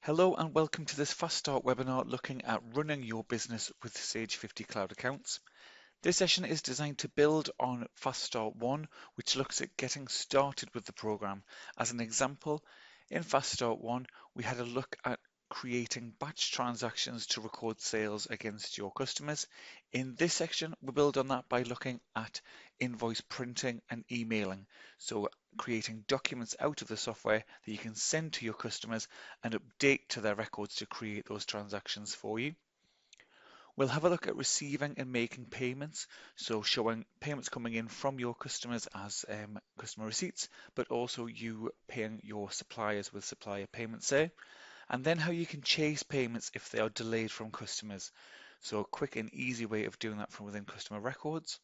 Hello and welcome to this Fast Start webinar looking at running your business with Sage 50 Cloud Accounts. This session is designed to build on Fast Start 1, which looks at getting started with the program. As an example, in Fast Start 1, we had a look at creating batch transactions to record sales against your customers. In this section, we build on that by looking at invoice printing and emailing. So creating documents out of the software that you can send to your customers and update to their records to create those transactions for you. We'll have a look at receiving and making payments, so showing payments coming in from your customers as customer receipts, but also you paying your suppliers with supplier payments there, and then how you can chase payments if they are delayed from customers. So a quick and easy way of doing that from within customer records.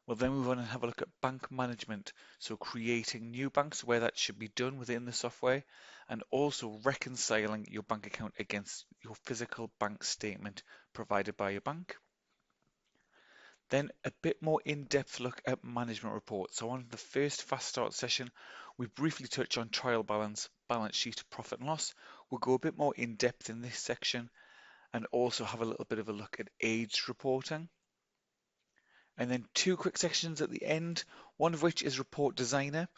We'll then move on and have a look at bank management, so creating new banks where that should be done within the software, and also reconciling your bank account against your physical bank statement provided by your bank. Then a bit more in-depth look at management reports. So on the first Fast Start session, we briefly touched on trial balance, balance sheet, profit and loss. We'll go a bit more in depth in this section and also have a little bit of a look at aged reporting. And then two quick sections at the end, one of which is Report Designer.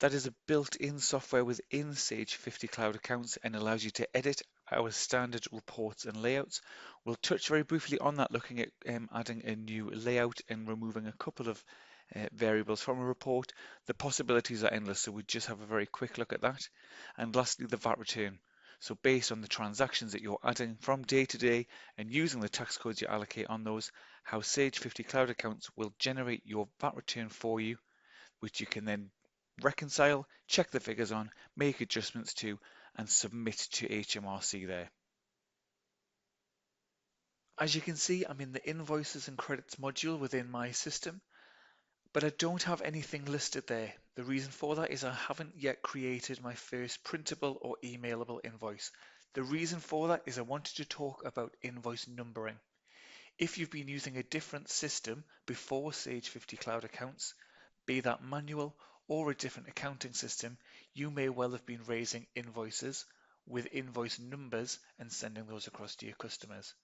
That is a built-in software within Sage 50 Cloud Accounts and allows you to edit our standard reports and layouts. We'll touch very briefly on that, looking at adding a new layout and removing a couple of variables from a report. The possibilities are endless, so we just have a very quick look at that. And lastly, the VAT return. So based on the transactions that you're adding from day to day and using the tax codes you allocate on those, how Sage 50 Cloud Accounts will generate your VAT return for you, which you can then reconcile, check the figures on, make adjustments to, and submit to HMRC there. As you can see, I'm in the invoices and credits module within my system, but I don't have anything listed there. The reason for that is I haven't yet created my first printable or emailable invoice. The reason for that is I wanted to talk about invoice numbering. If you've been using a different system before Sage 50 Cloud Accounts, be that manual or a different accounting system, you may well have been raising invoices with invoice numbers and sending those across to your customers.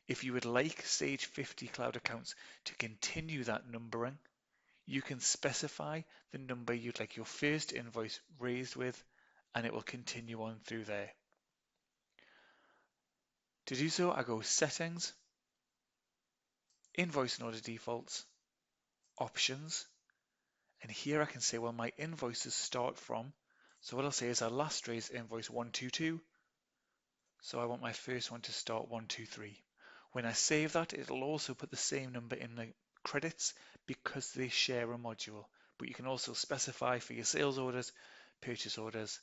If you would like Sage 50 Cloud Accounts to continue that numbering, you can specify the number you'd like your first invoice raised with, and it will continue on through there. To do so, I go Settings, Invoice and Order Defaults, Options, and here I can say where my invoices start from. So what I'll say is I last raised invoice 122, so I want my first one to start 123. When I save that, it'll also put the same number in the credits because they share a module. But you can also specify for your sales orders, purchase orders,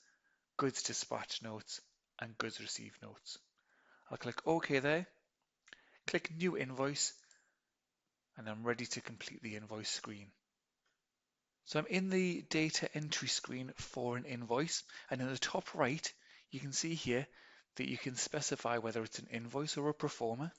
goods dispatch notes, and goods received notes. I'll click OK there, click New Invoice, and I'm ready to complete the invoice screen. So I'm in the data entry screen for an invoice, and in the top right, you can see here that you can specify whether it's an invoice or a pro forma,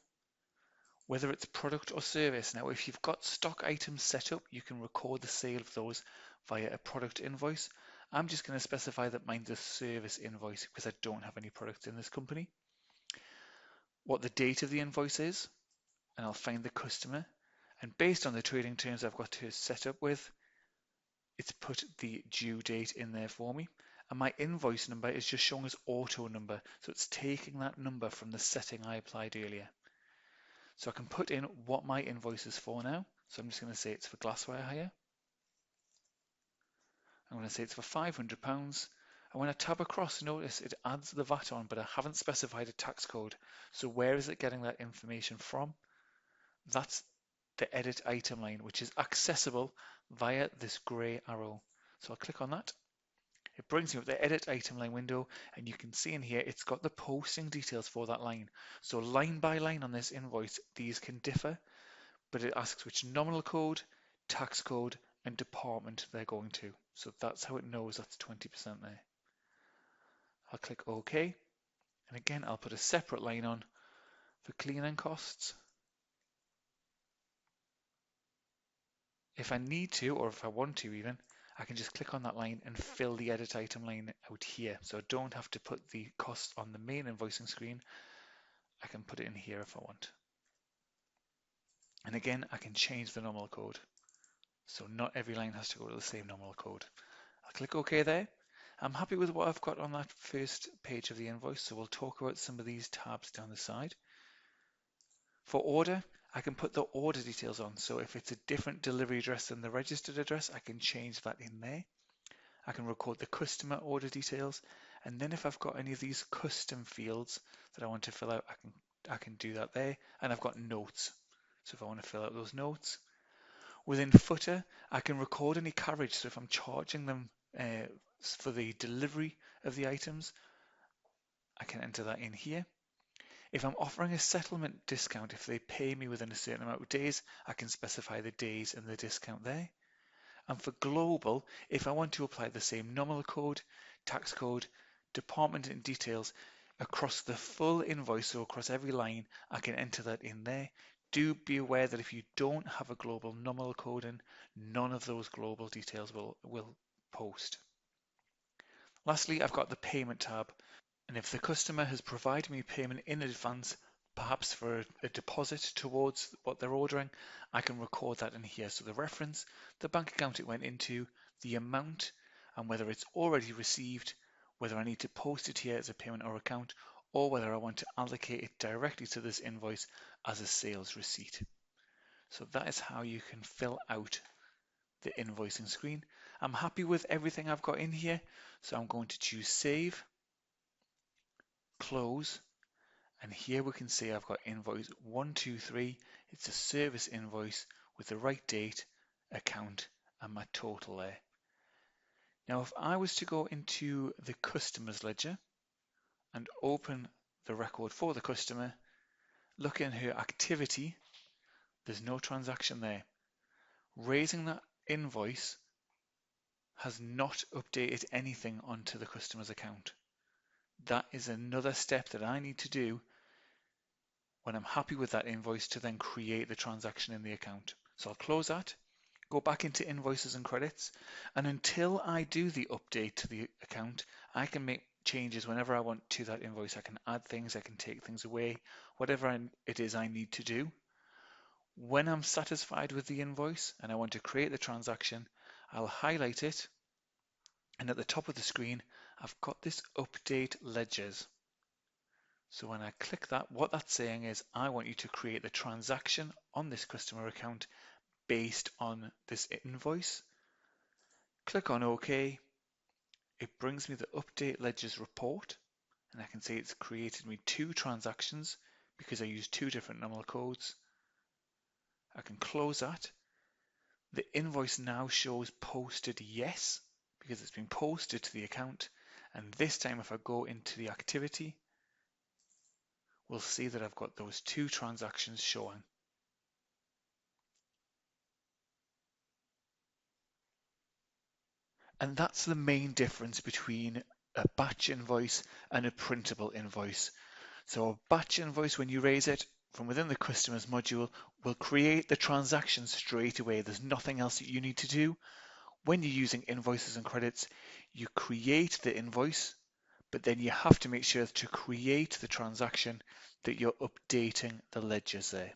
whether it's product or service. Now, if you've got stock items set up, you can record the sale of those via a product invoice. I'm just going to specify that mine's a service invoice because I don't have any products in this company. What the date of the invoice is, and I'll find the customer. And based on the trading terms I've got to set up with, it's put the due date in there for me. And my invoice number is just showing as auto number. So it's taking that number from the setting I applied earlier. So I can put in what my invoice is for now. So I'm just going to say it's for glassware hire. I'm going to say it's for £500. And when I tab across, notice it adds the VAT on, but I haven't specified a tax code. So where is it getting that information from? That's the edit item line, which is accessible via this grey arrow. So I'll click on that. It brings me up the edit item line window, and you can see in here it's got the posting details for that line. So line by line on this invoice, these can differ, but it asks which nominal code, tax code, and department they're going to. So that's how it knows that's 20% there. I'll click OK, and again I'll put a separate line on for cleaning costs. If I need to, or if I want to even, I can just click on that line and fill the edit item line out here. So I don't have to put the cost on the main invoicing screen. I can put it in here if I want. And again, I can change the nominal code. So not every line has to go to the same nominal code. I'll click OK there. I'm happy with what I've got on that first page of the invoice, so we'll talk about some of these tabs down the side. For order, I can put the order details on. So if it's a different delivery address than the registered address, I can change that in there. I can record the customer order details. And then if I've got any of these custom fields that I want to fill out, I can do that there. And I've got notes. So if I want to fill out those notes. Within footer, I can record any carriage. So if I'm charging them for the delivery of the items, I can enter that in here. If I'm offering a settlement discount, if they pay me within a certain amount of days, I can specify the days and the discount there. And for global, if I want to apply the same nominal code, tax code, department and details across the full invoice, so across every line, I can enter that in there. Do be aware that if you don't have a global nominal code in, none of those global details will post. Lastly, I've got the payment tab. And if the customer has provided me payment in advance, perhaps for a deposit towards what they're ordering, I can record that in here. So the reference, the bank account it went into, the amount, and whether it's already received, whether I need to post it here as a payment or account, or whether I want to allocate it directly to this invoice as a sales receipt. So that is how you can fill out the invoicing screen. I'm happy with everything I've got in here, so I'm going to choose Save, Close, and here we can see I've got invoice 123. It's a service invoice with the right date, account, and my total there. Now, if I was to go into the customer's ledger and open the record for the customer, look in her activity, there's no transaction there. Raising that invoice has not updated anything onto the customer's account. That is another step that I need to do when I'm happy with that invoice to then create the transaction in the account. So I'll close that, go back into invoices and credits, and until I do the update to the account, I can make changes whenever I want to that invoice. I can add things, I can take things away, whatever it is I need to do. When I'm satisfied with the invoice and I want to create the transaction, I'll highlight it, and at the top of the screen, I've got this update ledgers. So when I click that, what that's saying is I want you to create the transaction on this customer account based on this invoice. Click on OK. It brings me the update ledgers report, and I can see it's created me 2 transactions because I used 2 different nominal codes. I can close that. The invoice now shows posted yes because it's been posted to the account, and this time if I go into the activity, we'll see that I've got those 2 transactions showing. And that's the main difference between a batch invoice and a printable invoice. So a batch invoice, when you raise it from within the customers module, will create the transaction straight away. There's nothing else that you need to do. When you're using invoices and credits, you create the invoice, but then you have to make sure to create the transaction that you're updating the ledgers there.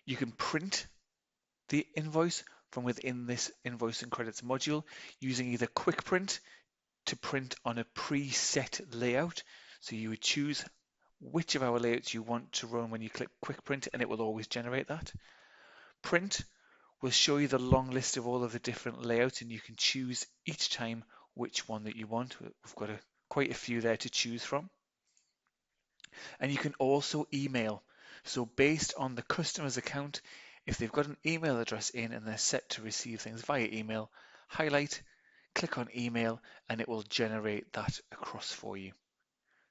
You can print the invoice from within this invoice and credits module using either quick print to print on a preset layout. So you would choose which of our layouts you want to run when you click quick print, and it will always generate that. Print will show you the long list of all of the different layouts, and you can choose each time which one that you want. We've got quite a few there to choose from. And you can also email. So based on the customer's account, if they've got an email address in and they're set to receive things via email, highlight, click on email, and it will generate that across for you.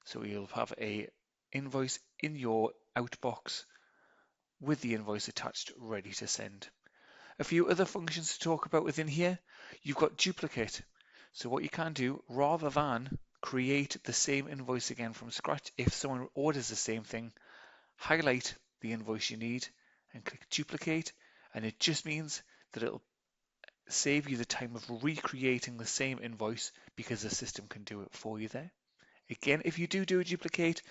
So you'll have a invoice in your outbox with the invoice attached, ready to send. A few other functions to talk about within here. You've got duplicate. So what you can do, rather than create the same invoice again from scratch, if someone orders the same thing, highlight the invoice you need and click duplicate, and it just means that it'll save you the time of recreating the same invoice because the system can do it for you there. Again, if you do a duplicate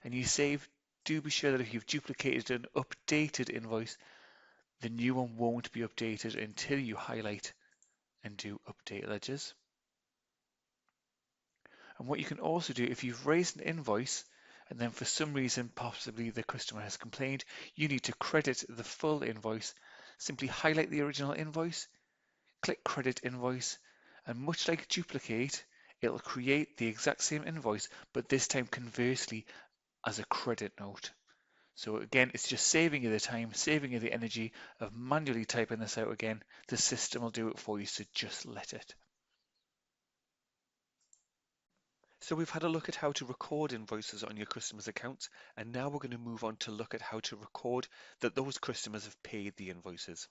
and you save, do be sure that if you've duplicated an updated invoice, the new one won't be updated until you highlight and do update ledgers. And what you can also do, if you've raised an invoice and then for some reason possibly the customer has complained, you need to credit the full invoice, simply highlight the original invoice, click credit invoice, and much like duplicate, it'll create the exact same invoice, but this time conversely as a credit note. So again, it's just saving you the time, saving you the energy of manually typing this out again. The system will do it for you, so just let it. So we've had a look at how to record invoices on your customers' accounts, and now we're going to move on to look at how to record that those customers have paid the invoices.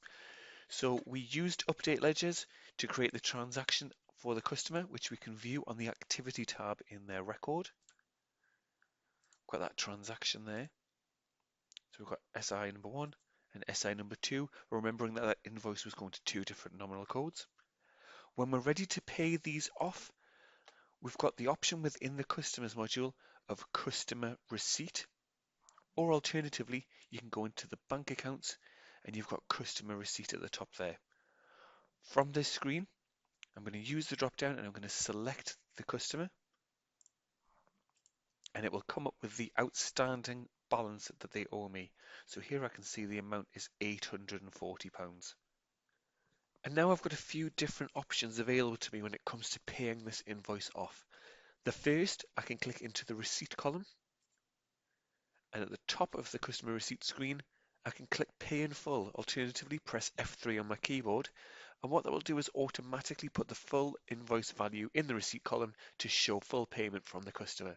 So we used update ledgers to create the transaction for the customer, which we can view on the activity tab in their record. Got that transaction there. So we've got SI number 1 and SI number 2, remembering that that invoice was going to 2 different nominal codes. When we're ready to pay these off, we've got the option within the customers module of customer receipt, or alternatively, you can go into the bank accounts and you've got customer receipt at the top there. From this screen, I'm going to use the drop down and I'm going to select the customer, and it will come up with the outstanding balance that they owe me. So here I can see the amount is £840. And now I've got a few different options available to me when it comes to paying this invoice off. The first, I can click into the receipt column, and at the top of the customer receipt screen, I can click pay in full, alternatively press F3 on my keyboard, and what that will do is automatically put the full invoice value in the receipt column to show full payment from the customer.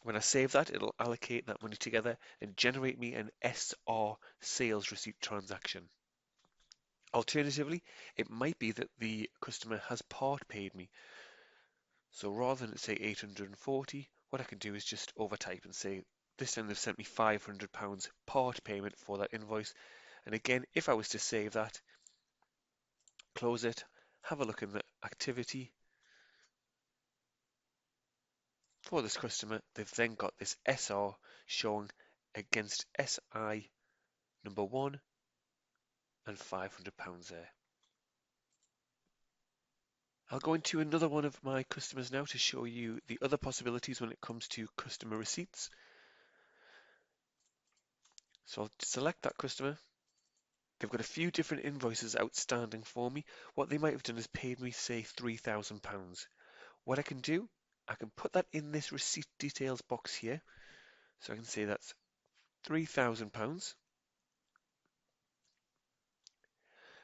When I save that, it'll allocate that money together and generate me an SR sales receipt transaction. Alternatively, it might be that the customer has part paid me. So rather than say 840, what I can do is just overtype and say, this time they've sent me £500 part payment for that invoice. And again, if I was to save that, close it, have a look in the activity for this customer, they've then got this SR showing against SI number 1 and £500 there. I'll go into another one of my customers now to show you the other possibilities when it comes to customer receipts. So I'll select that customer. They've got a few different invoices outstanding for me. What they might have done is paid me, say, £3,000. What I can do, I can put that in this receipt details box here. So I can say that's £3,000.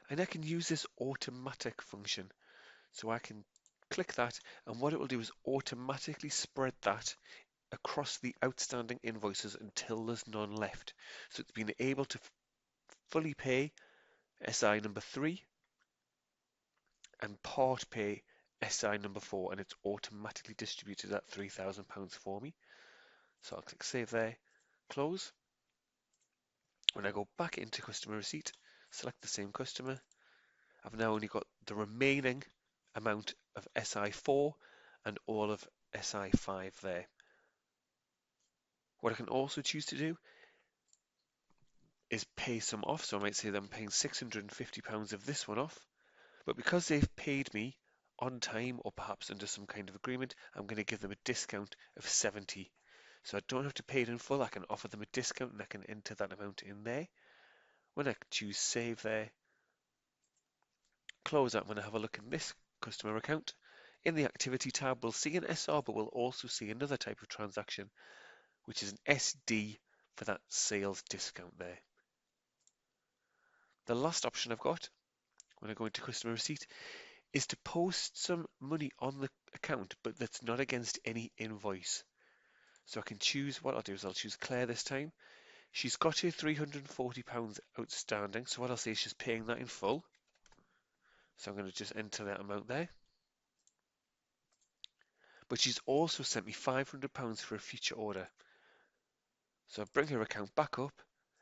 And I can use this automatic function. So I can click that, and what it will do is automatically spread that across the outstanding invoices until there's none left. So it's been able to fully pay SI number 3 and part pay SI number 4, and it's automatically distributed that £3,000 for me. So I'll click save there, close. When I go back into customer receipt, select the same customer, I've now only got the remaining amount of SI4 and all of SI5 there. What I can also choose to do is pay some off. So I might say that I'm paying £650 of this one off, but because they've paid me on time or perhaps under some kind of agreement, I'm going to give them a discount of 70. So I don't have to pay it in full. I can offer them a discount and I can enter that amount in there. When I choose save there, close out, when I have a look in this customer account, in the activity tab, we'll see an SR, but we'll also see another type of transaction, which is an SD for that sales discount there. The last option I've got when I go into customer receipt is to post some money on the account, but that's not against any invoice. So I can choose, what I'll do is I'll choose Claire this time. She's got her £340 outstanding, so what I'll say is she's paying that in full. So I'm going to just enter that amount there. But she's also sent me £500 for a future order. So I bring her account back up,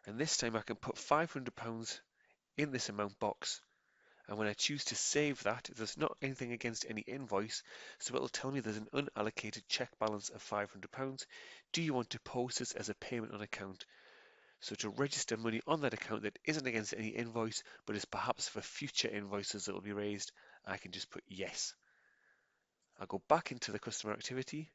and this time I can put £500 in this amount box, And when I choose to save that, there's not anything against any invoice, so it'll tell me there's an unallocated check balance of £500. Do you want to post this as a payment on account? So to register money on that account that isn't against any invoice, but is perhaps for future invoices that will be raised, I can just put yes. I'll go back into the customer activity.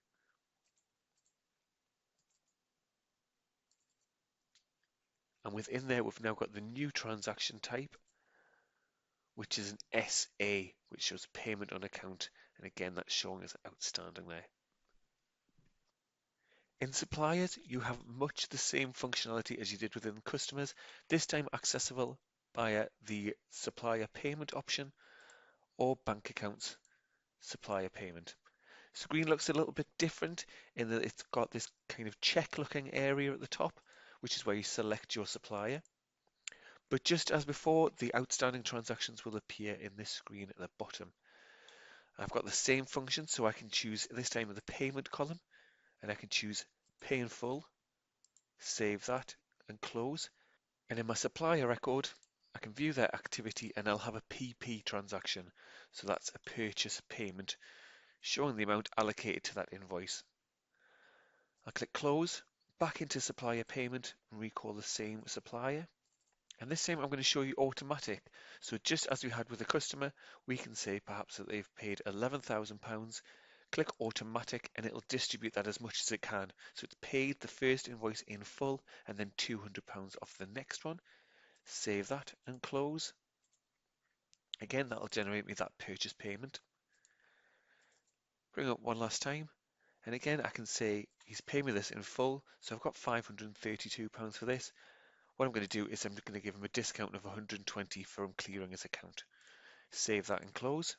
And within there, we've now got the new transaction type, which is an SA, which shows payment on account. And again, that's showing as outstanding there. In suppliers, you have much the same functionality as you did within customers, this time accessible via the supplier payment option or bank accounts supplier payment. Screen looks a little bit different in that it's got this kind of check looking area at the top, which is where you select your supplier. But just as before, the outstanding transactions will appear in this screen at the bottom. I've got the same function, so I can choose this time in the payment column, and I can choose pay in full, save that, and close. And in my supplier record, I can view their activity and I'll have a PP transaction. So that's a purchase payment, showing the amount allocated to that invoice. I'll click close, back into supplier payment, and recall the same supplier. And this time I'm going to show you automatic. So just as we had with the customer, we can say perhaps that they've paid £11,000, click automatic and it'll distribute that as much as it can. So it's paid the first invoice in full and then £200 off the next one. Save that and close. Again, that'll generate me that purchase payment. Bring up one last time. And again, I can say he's paying me this in full. So I've got £532 for this. What I'm going to do is I'm going to give him a discount of 120 for him clearing his account. Save that and close.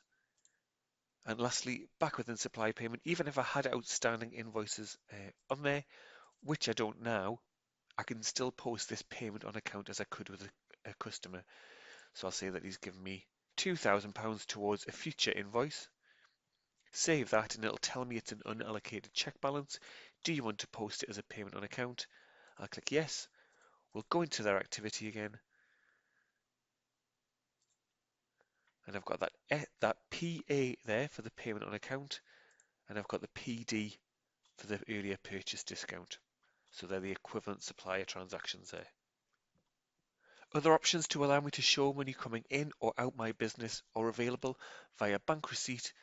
And lastly, back within supply payment, even if I had outstanding invoices on there, which I don't now, I can still post this payment on account as I could with a customer. So I'll say that he's given me £2,000 towards a future invoice. Save that and it'll tell me it's an unallocated check balance. Do you want to post it as a payment on account? I'll click yes. We'll go into their activity again. And I've got that PA there for the payment on account, and I've got the PD for the earlier purchase discount. So they're the equivalent supplier transactions there. Other options to allow me to show money coming in or out my business are available via bank receipt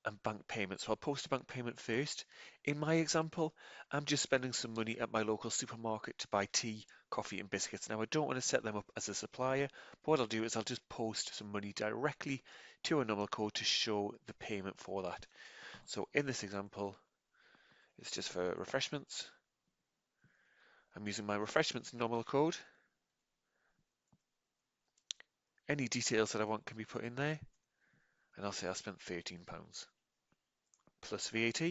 and bank payment. So I'll post a bank payment first. In my example, I'm just spending some money at my local supermarket to buy tea, coffee and biscuits. Now I don't want to set them up as a supplier, but what I'll do is I'll just post some money directly to a nominal code to show the payment for that. So in this example, it's just for refreshments. I'm using my refreshments nominal code. Any details that I want can be put in there. And I'll say I spent £13 plus VAT.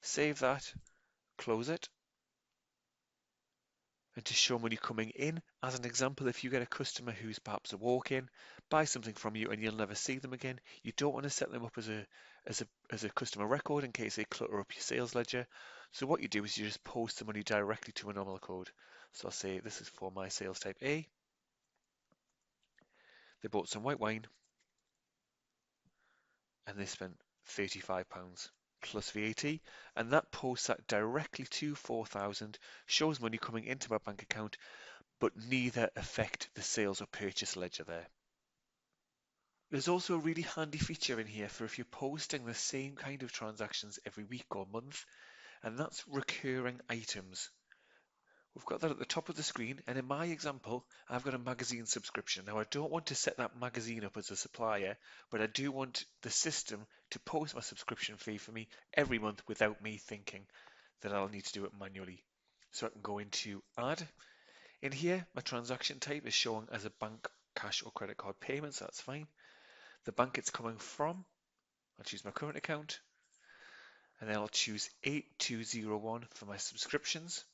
Save that, close it. And to show money coming in, as an example, if you get a customer who's perhaps a walk-in, buy something from you and you'll never see them again, you don't want to set them up as a customer record in case they clutter up your sales ledger. So what you do is you just post the money directly to a nominal code. So I'll say this is for my sales type A. They bought some white wine and they spent £35 plus VAT, and that posts that directly to 4,000, shows money coming into my bank account, but neither affect the sales or purchase ledger there. There's also a really handy feature in here for if you're posting the same kind of transactions every week or month, and that's recurring items. We've got that at the top of the screen, and in my example, I've got a magazine subscription. Now, I don't want to set that magazine up as a supplier, but I do want the system to post my subscription fee for me every month without me thinking that I'll need to do it manually. So I can go into Add. In here, my transaction type is showing as a bank, cash, or credit card payment, so that's fine. The bank it's coming from, I'll choose my current account, and then I'll choose 8201 for my subscriptions.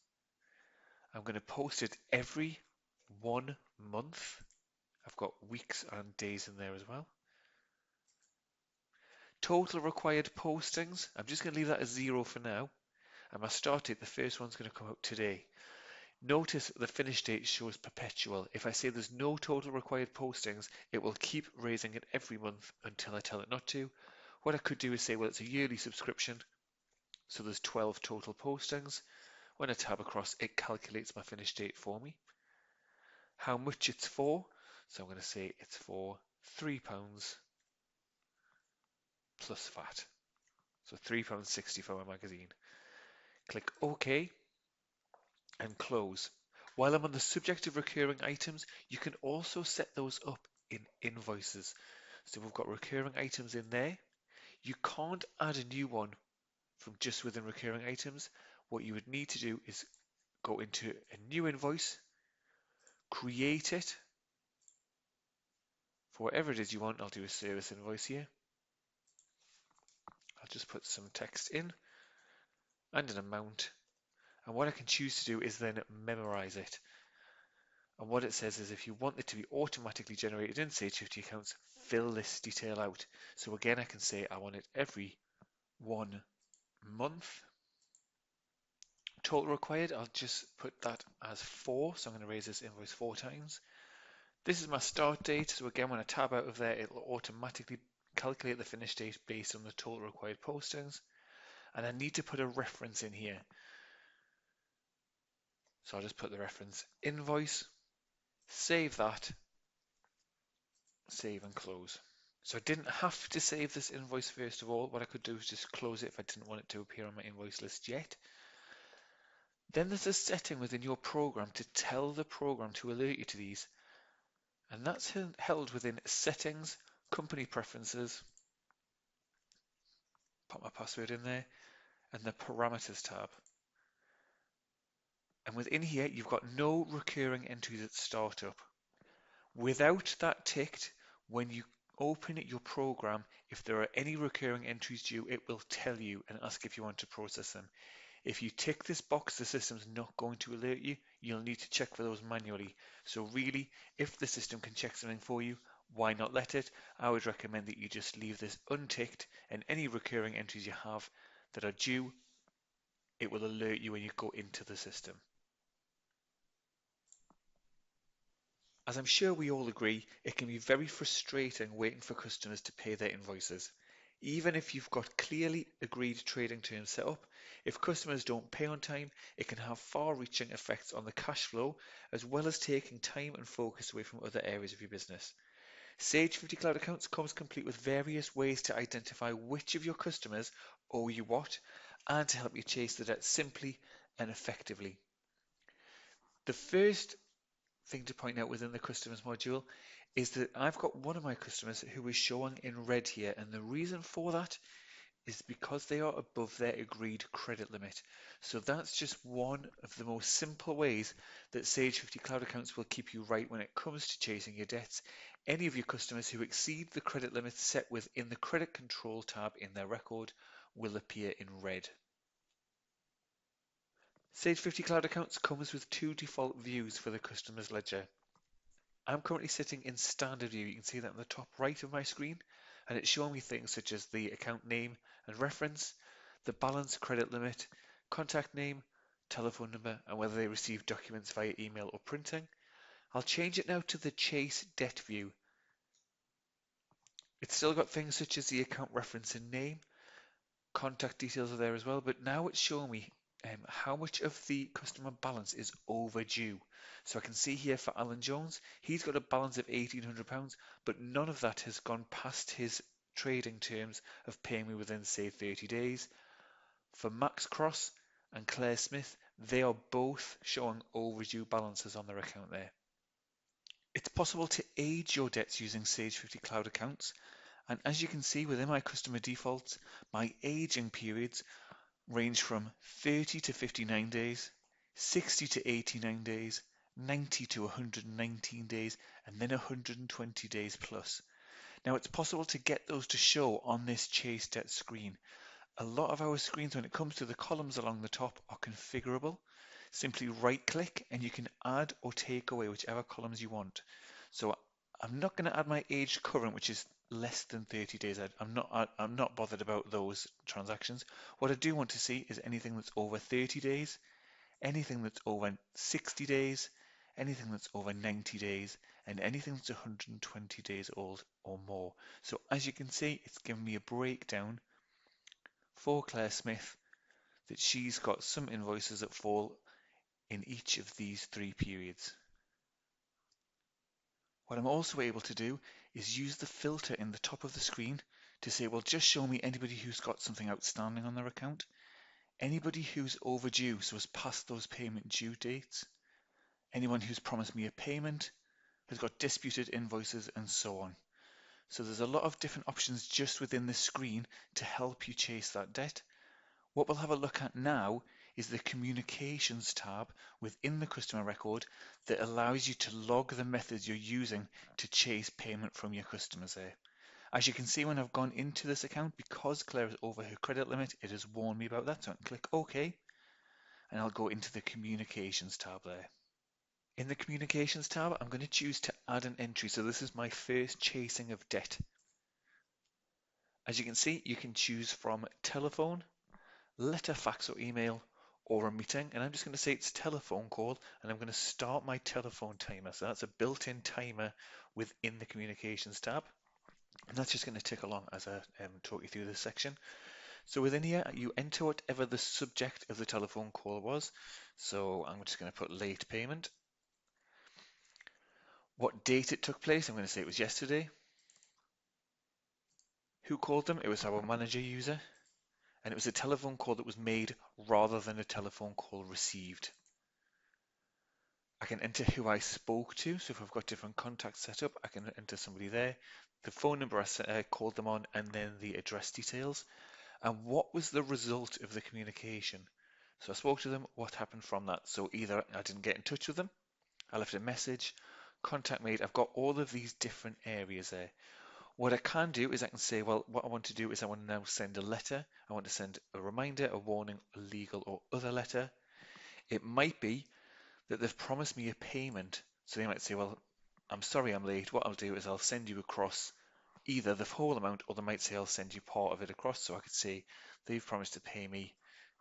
I'm going to post it every 1 month. I've got weeks and days in there as well. Total required postings, I'm just going to leave that as 0 for now. And my start date, the first one's going to come out today. Notice the finish date shows perpetual. If I say there's no total required postings, it will keep raising it every month until I tell it not to. What I could do is say, well, it's a yearly subscription, so there's 12 total postings. When I tab across, it calculates my finish date for me. How much it's for, so I'm going to say it's for £3 plus VAT. So £3.60 for my magazine. Click OK and close. While I'm on the subject of recurring items, you can also set those up in invoices. So we've got recurring items in there. You can't add a new one from just within recurring items. What you would need to do is go into a new invoice, create it for whatever it is you want. I'll do a service invoice here. I'll just put some text in and an amount. And what I can choose to do is then memorize it. And what it says is if you want it to be automatically generated in Sage 50 accounts, fill this detail out. So again, I can say I want it every 1 month. Total required, I'll just put that as 4. So I'm going to raise this invoice 4 times. This is my start date. So again, when I tab out of there, it will automatically calculate the finish date based on the total required postings. And I need to put a reference in here. So I'll just put the reference invoice, save that, save and close. So I didn't have to save this invoice first of all. What I could do is just close it if I didn't want it to appear on my invoice list yet. Then there's a setting within your program to tell the program to alert you to these. And that's held within settings, company preferences, put my password in there, and the parameters tab. And within here, you've got no recurring entries at startup. Without that ticked, when you open your program, if there are any recurring entries due, it will tell you and ask if you want to process them. If you tick this box, the system's not going to alert you. You'll need to check for those manually. So really, if the system can check something for you, why not let it? I would recommend that you just leave this unticked, and any recurring entries you have that are due, it will alert you when you go into the system. As I'm sure we all agree, it can be very frustrating waiting for customers to pay their invoices. Even if you've got clearly agreed trading terms set up, if customers don't pay on time, it can have far-reaching effects on the cash flow, as well as taking time and focus away from other areas of your business. Sage 50 Cloud Accounts comes complete with various ways to identify which of your customers owe you what, and to help you chase the debt simply and effectively. The first thing to point out within the customers module is that I've got one of my customers who is showing in red here, and the reason for that is because they are above their agreed credit limit. So that's just one of the most simple ways that Sage 50 Cloud Accounts will keep you right when it comes to chasing your debts. Any of your customers who exceed the credit limit set within the credit control tab in their record will appear in red. Sage 50 Cloud Accounts comes with 2 default views for the customer's ledger. I'm currently sitting in standard view. You can see that on the top right of my screen, and it's showing me things such as the account name and reference, the balance, credit limit, contact name, telephone number, and whether they received documents via email or printing. I'll change it now to the Chase debt view. It's still got things such as the account reference and name, contact details are there as well, but now it's showing me how much of the customer balance is overdue. So I can see here for Alan Jones, he's got a balance of £1,800, but none of that has gone past his trading terms of paying me within, say, 30 days. For Max Cross and Claire Smith, they are both showing overdue balances on their account there. It's possible to age your debts using Sage 50 Cloud Accounts, and as you can see within my customer defaults, my aging periods range from 30 to 59 days, 60 to 89 days, 90 to 119 days, and then 120 days plus. Now it's possible to get those to show on this Chase debt screen. A lot of our screens, when it comes to the columns along the top, are configurable. Simply right click and you can add or take away whichever columns you want. So I'm not going to add my aged current, which is less than 30 days. I'm not bothered about those transactions. What I do want to see is anything that's over 30 days, anything that's over 60 days, anything that's over 90 days, and anything that's 120 days old or more. So as you can see, it's given me a breakdown for Claire Smith that she's got some invoices that fall in each of these 3 periods. What I'm also able to do is use the filter in the top of the screen to say, well, just show me anybody who's got something outstanding on their account, anybody who's overdue, so has passed those payment due dates, anyone who's promised me a payment, has got disputed invoices, and so on. So there's a lot of different options just within this screen to help you chase that debt. What we'll have a look at now is the Communications tab within the customer record that allows you to log the methods you're using to chase payment from your customers there. As you can see, when I've gone into this account, because Claire is over her credit limit, it has warned me about that. So I can click OK, and I'll go into the Communications tab there. In the Communications tab, I'm going to choose to add an entry. So this is my first chasing of debt. As you can see, you can choose from telephone, letter, fax or email, or a meeting. And I'm just going to say it's telephone call, and I'm going to start my telephone timer. So that's a built-in timer within the Communications tab. And that's just going to tick along as I talk you through this section. So within here, you enter whatever the subject of the telephone call was. So I'm just going to put late payment. What date it took place, I'm going to say it was yesterday. Who called them? It was our manager user. And it was a telephone call that was made rather than a telephone call received. I can enter who I spoke to. So if I've got different contacts set up, I can enter somebody there, the phone number I called them on, and then the address details. And what was the result of the communication? So I spoke to them, what happened from that? So either I didn't get in touch with them, I left a message, contact made. I've got all of these different areas there. What I can do is I can say, well, what I want to do is I want to now send a letter. I want to send a reminder, a warning, a legal or other letter. It might be that they've promised me a payment. So they might say, well, I'm sorry I'm late. What I'll do is I'll send you across either the whole amount, or they might say I'll send you part of it across. So I could say they've promised to pay me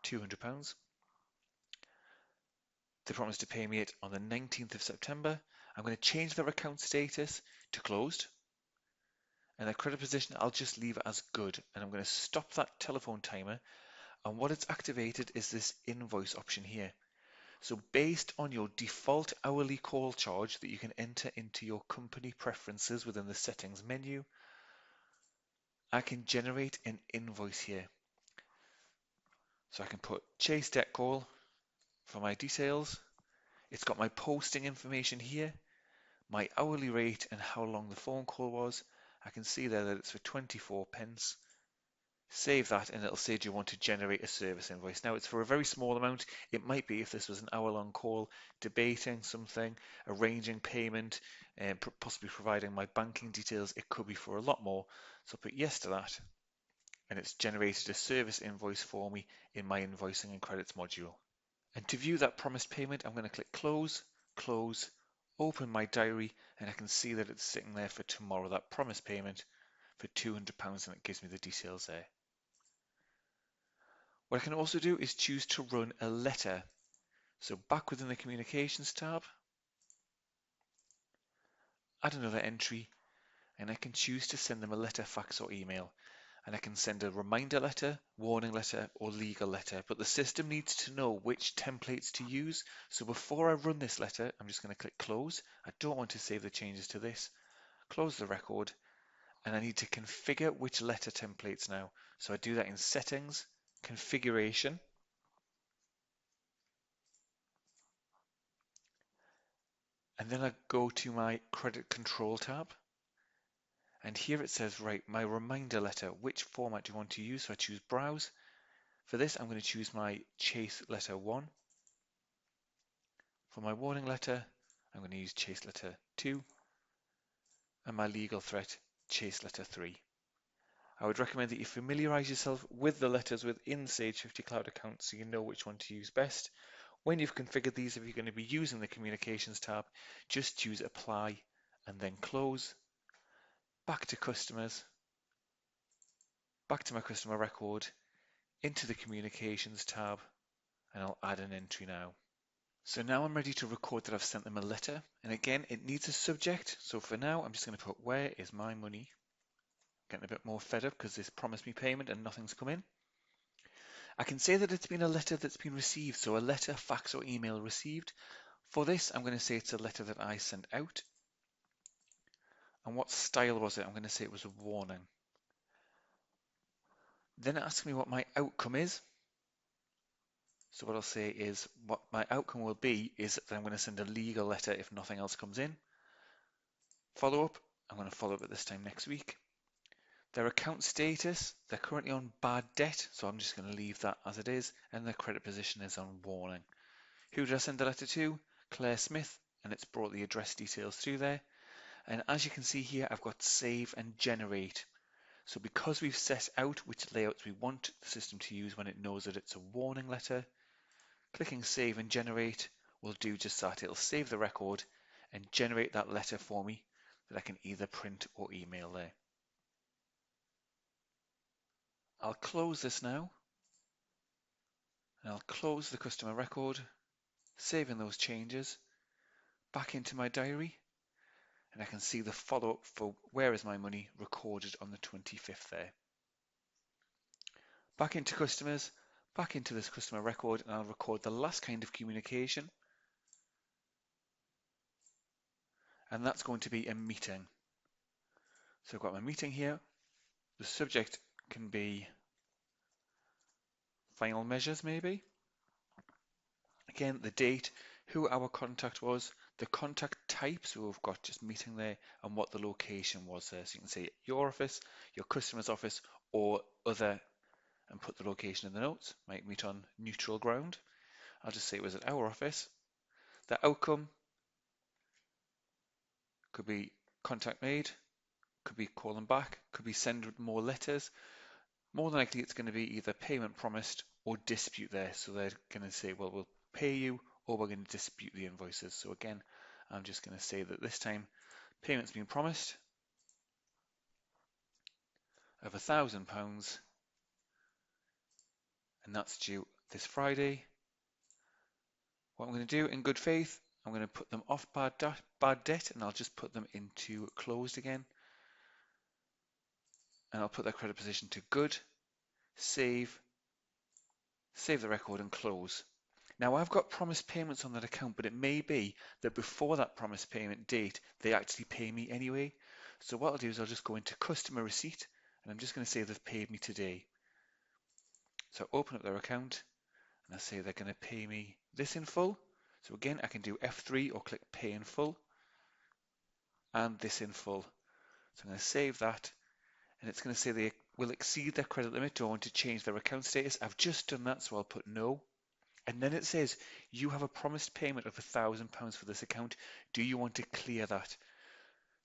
£200. They promised to pay me it on the 19th of September. I'm going to change their account status to closed. And their credit position, I'll just leave it as good. And I'm going to stop that telephone timer. And what it's activated is this invoice option here. So based on your default hourly call charge that you can enter into your company preferences within the settings menu, I can generate an invoice here. So I can put chase debt call for my details. It's got my posting information here, my hourly rate and how long the phone call was. I can see there that it's for 24 pence. Save that and it'll say, do you want to generate a service invoice? Now it's for a very small amount. It might be, if this was an hour-long call, debating something, arranging payment, and possibly providing my banking details, it could be for a lot more. So I'll put yes to that, and it's generated a service invoice for me in my invoicing and credits module. And to view that promised payment, I'm going to click close, close, open my diary, and I can see that it's sitting there for tomorrow, that promised payment for £200, and it gives me the details there. What I can also do is choose to run a letter. So back within the Communications tab, add another entry, and I can choose to send them a letter, fax or email. And I can send a reminder letter, warning letter, or legal letter. But the system needs to know which templates to use. So before I run this letter, I'm just going to click close. I don't want to save the changes to this. Close the record. And I need to configure which letter templates now. So I do that in settings, configuration. And then I go to my credit control tab. And here it says, right, my reminder letter, which format do you want to use? So I choose browse. For this, I'm going to choose my chase letter 1. For my warning letter, I'm going to use chase letter 2. And my legal threat, chase letter 3. I would recommend that you familiarize yourself with the letters within Sage 50 Cloud account so you know which one to use best. When you've configured these, if you're going to be using the Communications tab, just choose Apply and then Close. Back to Customers, back to my customer record, into the Communications tab, and I'll add an entry now. So now I'm ready to record that I've sent them a letter. And again, it needs a subject. So for now, I'm just going to put, where is my money? Getting a bit more fed up because this promised me payment and nothing's come in. I can say that it's been a letter that's been received. So a letter, fax or email received. For this, I'm going to say it's a letter that I sent out. And what style was it? I'm going to say it was a warning. Then it asks me what my outcome is. So what I'll say is what my outcome will be is that I'm going to send a legal letter if nothing else comes in. Follow up, I'm going to follow up at this time next week. Their account status, they're currently on bad debt, so I'm just going to leave that as it is, and their credit position is on warning. Who did I send the letter to? Claire Smith, and it's brought the address details through there. And as you can see here, I've got save and generate. So because we've set out which layouts we want the system to use when it knows that it's a warning letter, clicking save and generate will do just that. It'll save the record and generate that letter for me that I can either print or email there. I'll close this now, and I'll close the customer record, saving those changes back into my diary, and I can see the follow-up for where is my money recorded on the 25th there. Back into customers, back into this customer record, and I'll record the last kind of communication, and that's going to be a meeting. So I've got my meeting here. The subject can be final measures maybe. Again, the date, who our contact was, the contact type, so we've got just meeting there, and what the location was there. So you can say your office, your customer's office, or other, and put the location in the notes. Might meet on neutral ground. I'll just say it was at our office. The outcome could be contact made, could be call them back, could be send more letters. More than likely it's going to be either payment promised or dispute there. So they're going to say, well, we'll pay you or we're going to dispute the invoices. So again, I'm just going to say that this time payment's been promised of £1,000 and that's due this Friday. What I'm going to do in good faith, I'm going to put them off bad debt and I'll just put them into closed again. And I'll put their credit position to good, save the record and close. Now I've got promised payments on that account, but it may be that before that promised payment date, they actually pay me anyway. So what I'll do is I'll just go into customer receipt and I'm just going to say they've paid me today. So open up their account and I say they're going to pay me this in full. So again, I can do F3 or click pay in full and this in full. So I'm going to save that and it's going to say they will exceed their credit limit. Do I want to change their account status? I've just done that, so I'll put no. And then it says, you have a promised payment of £1,000 for this account. Do you want to clear that?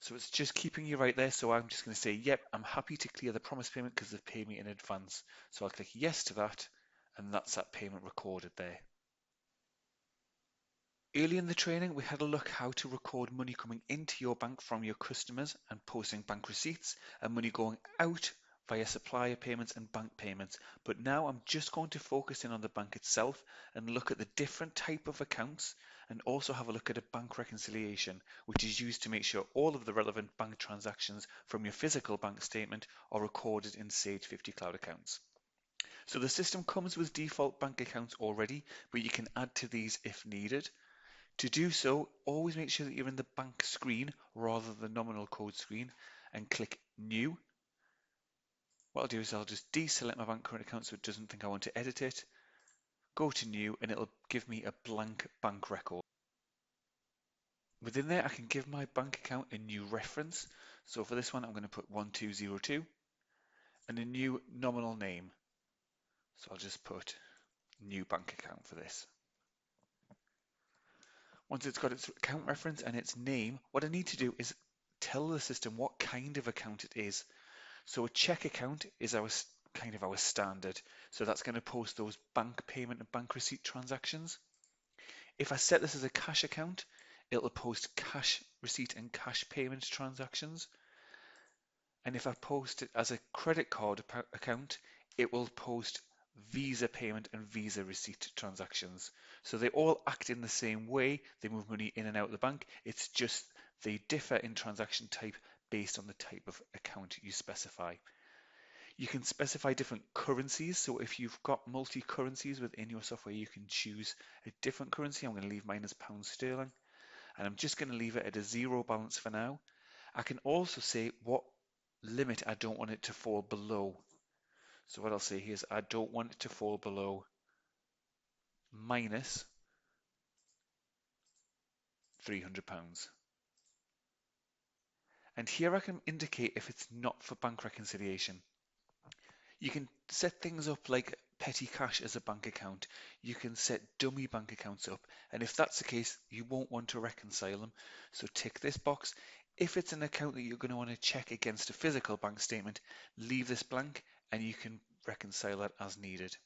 So it's just keeping you right there. So I'm just going to say, yep, I'm happy to clear the promised payment because they've paid me in advance. So I'll click yes to that. And that's that payment recorded there. Early in the training, we had a look how to record money coming into your bank from your customers and posting bank receipts and money going out via supplier payments and bank payments. But now I'm just going to focus in on the bank itself and look at the different type of accounts and also have a look at a bank reconciliation, which is used to make sure all of the relevant bank transactions from your physical bank statement are recorded in Sage 50 Cloud Accounts. So the system comes with default bank accounts already, but you can add to these if needed. To do so, always make sure that you're in the bank screen rather than the nominal code screen and click New. What I'll do is I'll just deselect my bank current account so it doesn't think I want to edit it. Go to New and it'll give me a blank bank record. Within there, I can give my bank account a new reference. So for this one, I'm going to put 1202 and a new nominal name. So I'll just put new bank account for this. Once it's got its account reference and its name, what I need to do is tell the system what kind of account it is. So a check account is our standard. So that's going to post those bank payment and bank receipt transactions. If I set this as a cash account, it'll post cash receipt and cash payment transactions. And if I post it as a credit card account, it will post Visa payment and Visa receipt transactions. So they all act in the same way. They move money in and out of the bank. It's just they differ in transaction type based on the type of account you specify. You can specify different currencies. So if you've got multi-currencies within your software, you can choose a different currency. I'm going to leave mine as pound sterling, and I'm just going to leave it at a zero balance for now. I can also say what limit I don't want it to fall below. So what I'll say here is I don't want it to fall below minus £300. And here I can indicate if it's not for bank reconciliation. You can set things up like petty cash as a bank account. You can set dummy bank accounts up. And if that's the case, you won't want to reconcile them. So tick this box. If it's an account that you're going to want to check against a physical bank statement, leave this blank and you can reconcile that as needed.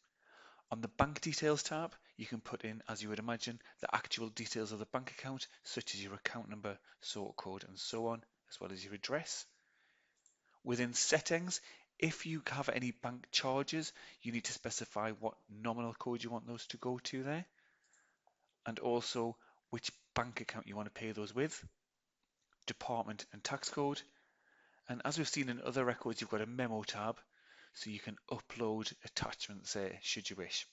On the bank details tab, you can put in, as you would imagine, the actual details of the bank account, such as your account number, sort code, and so on, as well as your address. Within settings, if you have any bank charges, you need to specify what nominal code you want those to go to there, and also which bank account you want to pay those with, department and tax code. And as we've seen in other records, you've got a memo tab, so you can upload attachments there should you wish.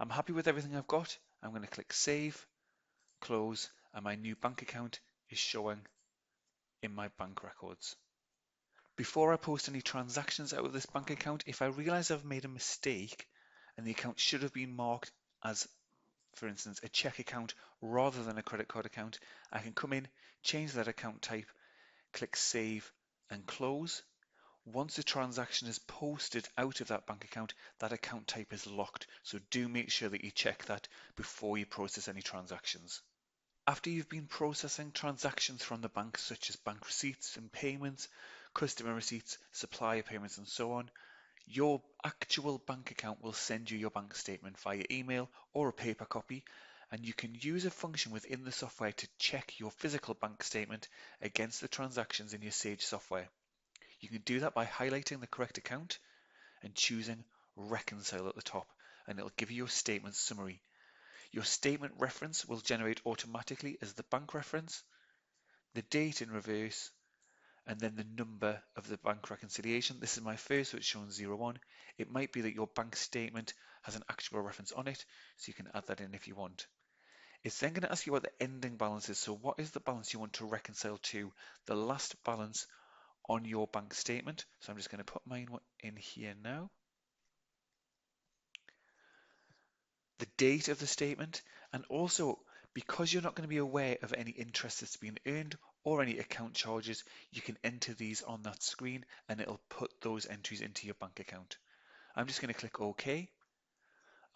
I'm happy with everything I've got. I'm going to click Save, Close, and my new bank account is showing in my bank records. Before I post any transactions out of this bank account, if I realize I've made a mistake and the account should have been marked as, for instance, a check account rather than a credit card account, I can come in, change that account type, click Save and Close. Once the transaction is posted out of that bank account, that account type is locked. So do make sure that you check that before you process any transactions. After you've been processing transactions from the bank, such as bank receipts and payments, customer receipts, supplier payments, and so on, your actual bank account will send you your bank statement via email or a paper copy, and you can use a function within the software to check your physical bank statement against the transactions in your Sage software. You can do that by highlighting the correct account and choosing Reconcile at the top, and it'll give you your statement summary. Your statement reference will generate automatically as the bank reference, the date in reverse, and then the number of the bank reconciliation. This is my first, so it's shown 01. It might be that your bank statement has an actual reference on it, so you can add that in if you want. It's then going to ask you what the ending balance is. So what is the balance you want to reconcile to? The last balance on your bank statement. So I'm just going to put mine in here now. The date of the statement, and also because you're not going to be aware of any interest that's been earned or any account charges, you can enter these on that screen and it'll put those entries into your bank account. I'm just going to click OK,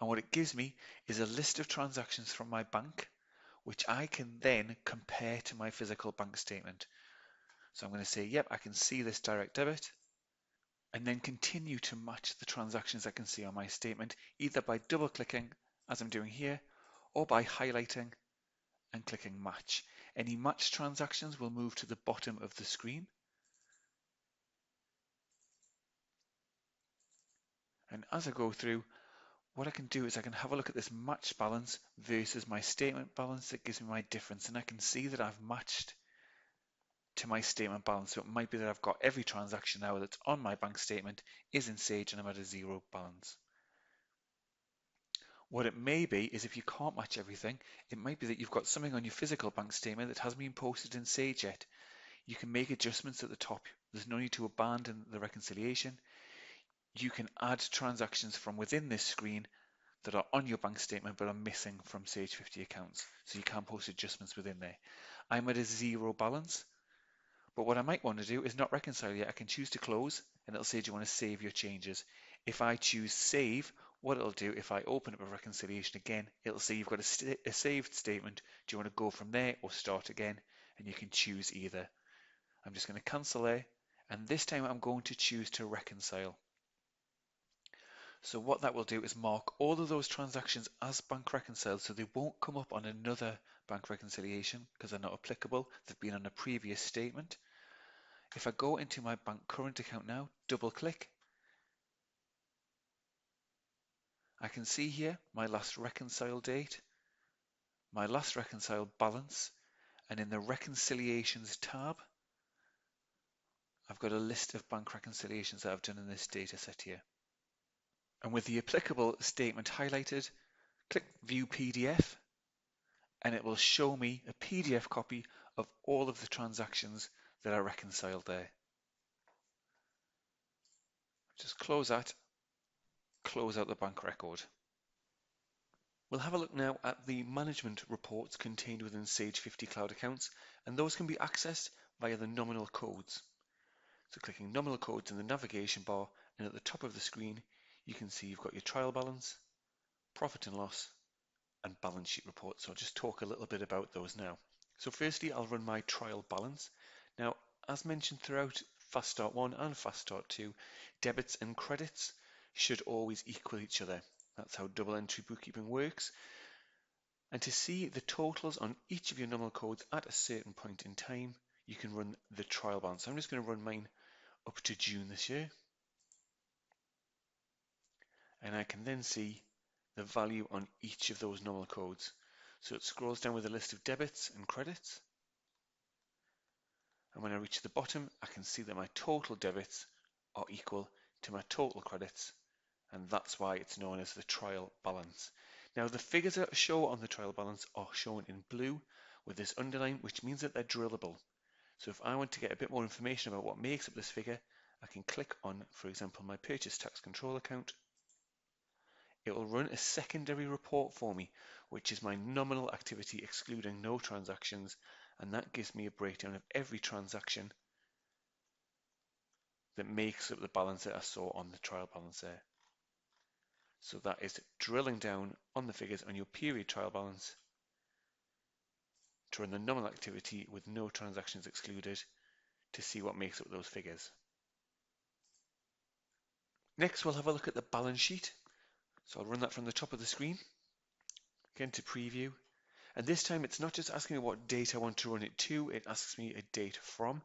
and what it gives me is a list of transactions from my bank, which I can then compare to my physical bank statement. So I'm going to say, yep, I can see this direct debit, and then continue to match the transactions I can see on my statement, either by double clicking, as I'm doing here, or by highlighting and clicking match. Any matched transactions will move to the bottom of the screen. And as I go through, what I can do is I can have a look at this matched balance versus my statement balance. That gives me my difference, and I can see that I've matched to my statement balance. So it might be that I've got every transaction now that's on my bank statement is in Sage and I'm at a zero balance. What it may be is if you can't match everything, it might be that you've got something on your physical bank statement that hasn't been posted in Sage yet. You can make adjustments at the top. There's no need to abandon the reconciliation. You can add transactions from within this screen that are on your bank statement but are missing from Sage 50 accounts. So you can post adjustments within there. I'm at a zero balance, but what I might want to do is not reconcile yet. I can choose to close and it'll say, do you want to save your changes? If I choose save, what it'll do, if I open up a reconciliation again, it'll say you've got a saved statement. Do you want to go from there or start again? And you can choose either. I'm just going to cancel there, and this time I'm going to choose to reconcile. So what that will do is mark all of those transactions as bank reconciled, so they won't come up on another bank reconciliation because they're not applicable. They've been on a previous statement. If I go into my bank current account now, double click, I can see here my last reconciled date, my last reconciled balance, and in the reconciliations tab, I've got a list of bank reconciliations that I've done in this data set here. And with the applicable statement highlighted, click View PDF, and it will show me a PDF copy of all of the transactions that are reconciled there. Just close that, close out the bank record. We'll have a look now at the management reports contained within Sage 50 Cloud Accounts, and those can be accessed via the nominal codes. So clicking nominal codes in the navigation bar, and at the top of the screen, you can see you've got your trial balance, profit and loss, and balance sheet report. So I'll just talk a little bit about those now. So firstly, I'll run my trial balance. Now, as mentioned throughout Fast Start 1 and Fast Start 2, debits and credits should always equal each other. That's how double entry bookkeeping works. And to see the totals on each of your nominal codes at a certain point in time, you can run the trial balance. So I'm just going to run mine up to June this year. And I can then see the value on each of those nominal codes. So it scrolls down with a list of debits and credits. And when I reach the bottom, I can see that my total debits are equal to my total credits. And that's why it's known as the trial balance. Now the figures that show on the trial balance are shown in blue with this underline, which means that they're drillable. So if I want to get a bit more information about what makes up this figure, I can click on, for example, my purchase tax control account. It will run a secondary report for me, which is my nominal activity excluding no transactions, and that gives me a breakdown of every transaction that makes up the balance that I saw on the trial balance there. So that is drilling down on the figures on your period trial balance to run the nominal activity with no transactions excluded to see what makes up those figures. Next, we'll have a look at the balance sheet. So I'll run that from the top of the screen, again to preview. And this time it's not just asking me what date I want to run it to, it asks me a date from.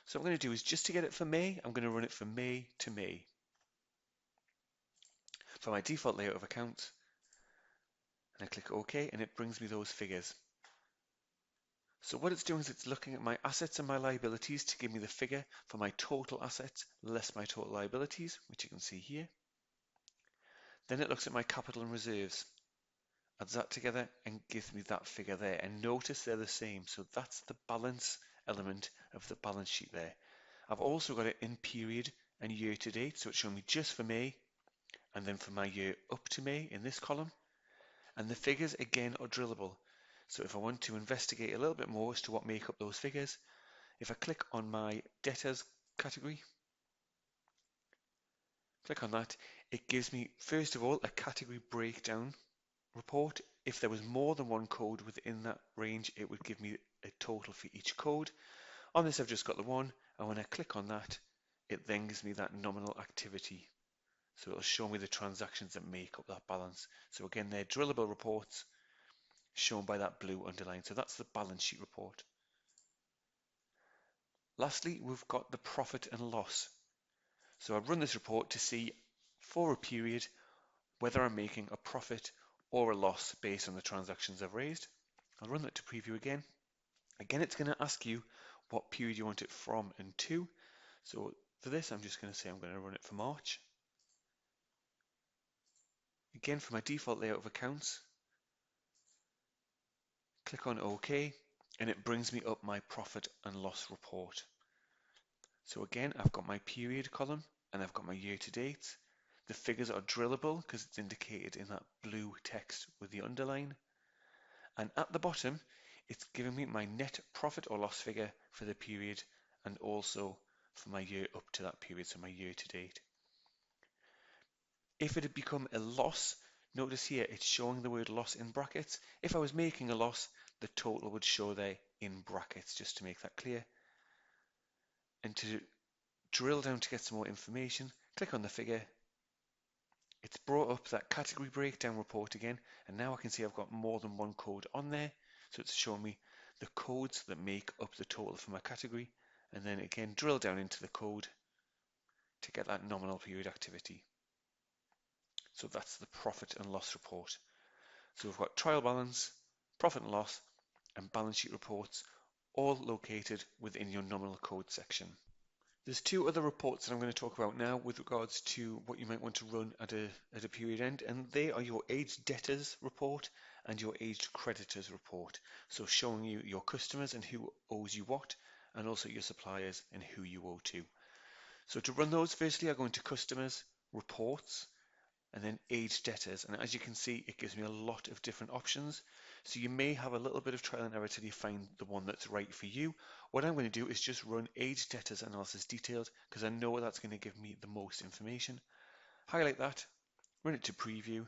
So what I'm going to do is just to get it for May, I'm going to run it from May to May. For my default layout of accounts, and I click OK, and it brings me those figures. So what it's doing is it's looking at my assets and my liabilities to give me the figure for my total assets less my total liabilities, which you can see here. Then it looks at my capital and reserves, adds that together and gives me that figure there. And notice they're the same. So that's the balance element of the balance sheet there. I've also got it in period and year to date. So it's showing me just for May and then for my year up to May in this column. And the figures again are drillable. So if I want to investigate a little bit more as to what make up those figures, if I click on my debtors category, click on that, it gives me first of all a category breakdown report. If there was more than one code within that range, it would give me a total for each code. On this, I've just got the one, and when I click on that, it then gives me that nominal activity. So it'll show me the transactions that make up that balance. So again, they're drillable reports shown by that blue underline. So that's the balance sheet report. Lastly, we've got the profit and loss. So I run this report to see for a period whether I'm making a profit or a loss based on the transactions I've raised. I'll run that to preview again. Again, it's going to ask you what period you want it from and to. So for this, I'm just going to say I'm going to run it for March. Again, for my default layout of accounts, click on OK, and it brings me up my profit and loss report. So again, I've got my period column and I've got my year to date. The figures are drillable because it's indicated in that blue text with the underline. And at the bottom, it's giving me my net profit or loss figure for the period and also for my year up to that period, so my year to date. If it had become a loss, notice here it's showing the word loss in brackets. If I was making a loss, the total would show there in brackets, just to make that clear. And to drill down to get some more information, click on the figure. It's brought up that category breakdown report again, and now I can see I've got more than one code on there. So it's showing me the codes that make up the total for my category, and then again drill down into the code to get that nominal period activity. So that's the profit and loss report. So we've got trial balance, profit and loss, and balance sheet reports, all located within your nominal code section. There's two other reports that I'm going to talk about now with regards to what you might want to run at a period end, and they are your aged debtors report and your aged creditors report. So showing you your customers and who owes you what, and also your suppliers and who you owe to. So to run those, firstly, I go into customers, reports, and then aged debtors. And as you can see, it gives me a lot of different options. So you may have a little bit of trial and error till you find the one that's right for you. What I'm going to do is just run aged debtors analysis detailed because I know that's going to give me the most information. Highlight that, run it to preview,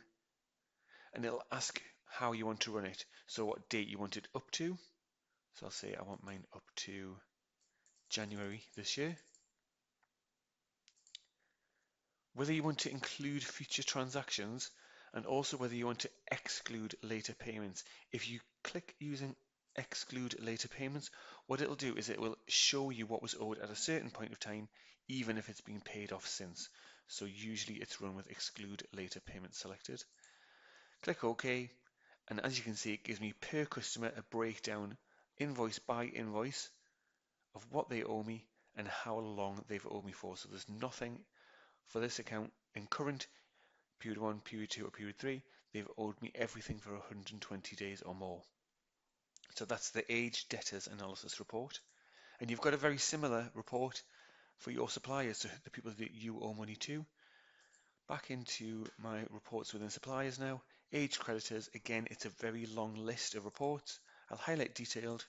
and it'll ask how you want to run it. So what date you want it up to. So I'll say I want mine up to January this year. Whether you want to include future transactions, and also whether you want to exclude later payments. If you click using exclude later payments, what it'll do is it will show you what was owed at a certain point of time, even if it's been paid off since. So usually it's run with exclude later payments selected. Click OK, and as you can see, it gives me per customer a breakdown, invoice by invoice, of what they owe me and how long they've owed me for. So there's nothing for this account in current, period 1, period 2, or period 3, they've owed me everything for 120 days or more. So that's the aged debtors analysis report. And you've got a very similar report for your suppliers, so the people that you owe money to. Back into my reports within suppliers now. Aged creditors, again, it's a very long list of reports. I'll highlight detailed,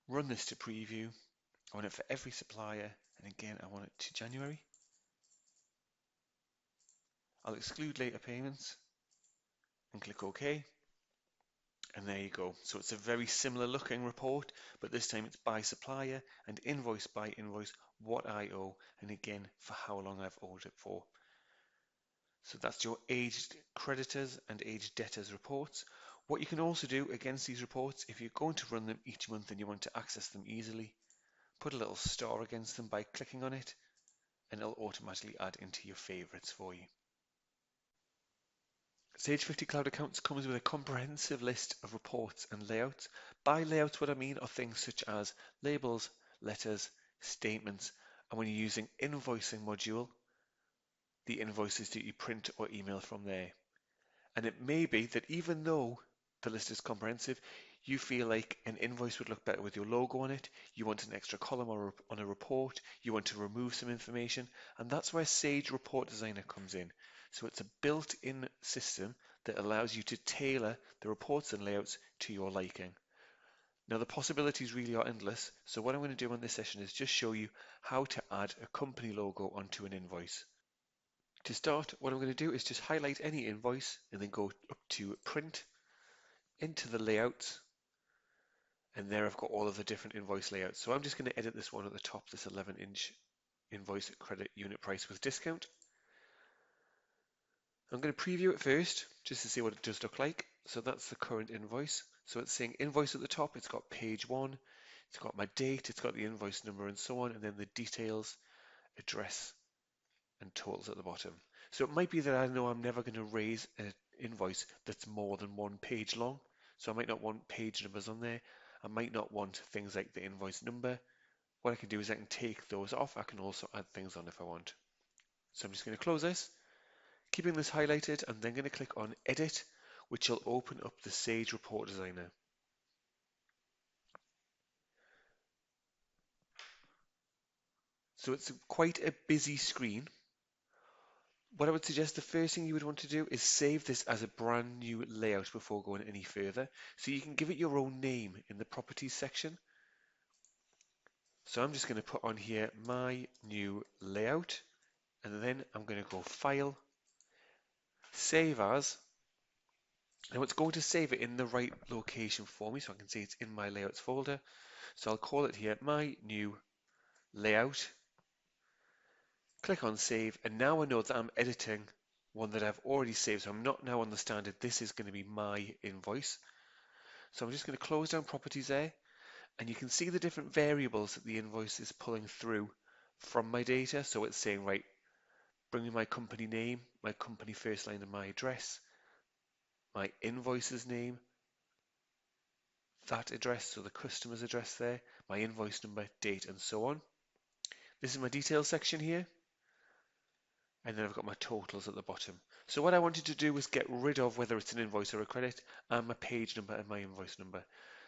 run this to preview. I want it for every supplier, and again, I want it to January. I'll exclude later payments and click OK. And there you go. So it's a very similar looking report, but this time it's by supplier and invoice by invoice, what I owe, and again, for how long I've owed it for. So that's your aged creditors and aged debtors reports. What you can also do against these reports, if you're going to run them each month and you want to access them easily, put a little star against them by clicking on it, and it'll automatically add into your favorites for you. Sage 50 Cloud Accounts comes with a comprehensive list of reports and layouts. By layouts, what I mean are things such as labels, letters, statements, and when you're using Invoicing Module, the invoices that you print or email from there. And it may be that even though the list is comprehensive, you feel like an invoice would look better with your logo on it, you want an extra column on a report, you want to remove some information, and that's where Sage Report Designer comes in. So it's a built-in system that allows you to tailor the reports and layouts to your liking. Now the possibilities really are endless, so what I'm going to do on this session is just show you how to add a company logo onto an invoice. To start, what I'm going to do is just highlight any invoice and then go up to print, into the layout, and there I've got all of the different invoice layouts. So I'm just going to edit this one at the top, this 11-inch invoice credit unit price with discount. I'm going to preview it first just to see what it does look like. So that's the current invoice. So it's saying invoice at the top, it's got page 1, it's got my date, it's got the invoice number and so on, and then the details, address, and totals at the bottom. So it might be that I know I'm never going to raise an invoice that's more than one page long. So I might not want page numbers on there. I might not want things like the invoice number. What I can do is I can take those off. I can also add things on if I want. So I'm just going to close this, keeping this highlighted. I'm then going to click on Edit, which will open up the Sage Report Designer. So it's quite a busy screen. What I would suggest the first thing you would want to do is save this as a brand new layout before going any further. So you can give it your own name in the properties section. So I'm just going to put on here my new layout, and then I'm going to go File, Save As. Now it's going to save it in the right location for me, so I can see it's in my layouts folder. So I'll call it here my new layout. Click on Save, and now I know that I'm editing one that I've already saved. So I'm not now on the standard, this is going to be my invoice. So I'm just going to close down properties there, and you can see the different variables that the invoice is pulling through from my data. So it's saying, right, bring in my company name, my company first line and my address, my invoice's name, that address, so the customer's address there, my invoice number, date, and so on. This is my details section here, and then I've got my totals at the bottom. So what I wanted to do was get rid of whether it's an invoice or a credit, and my page number and my invoice number.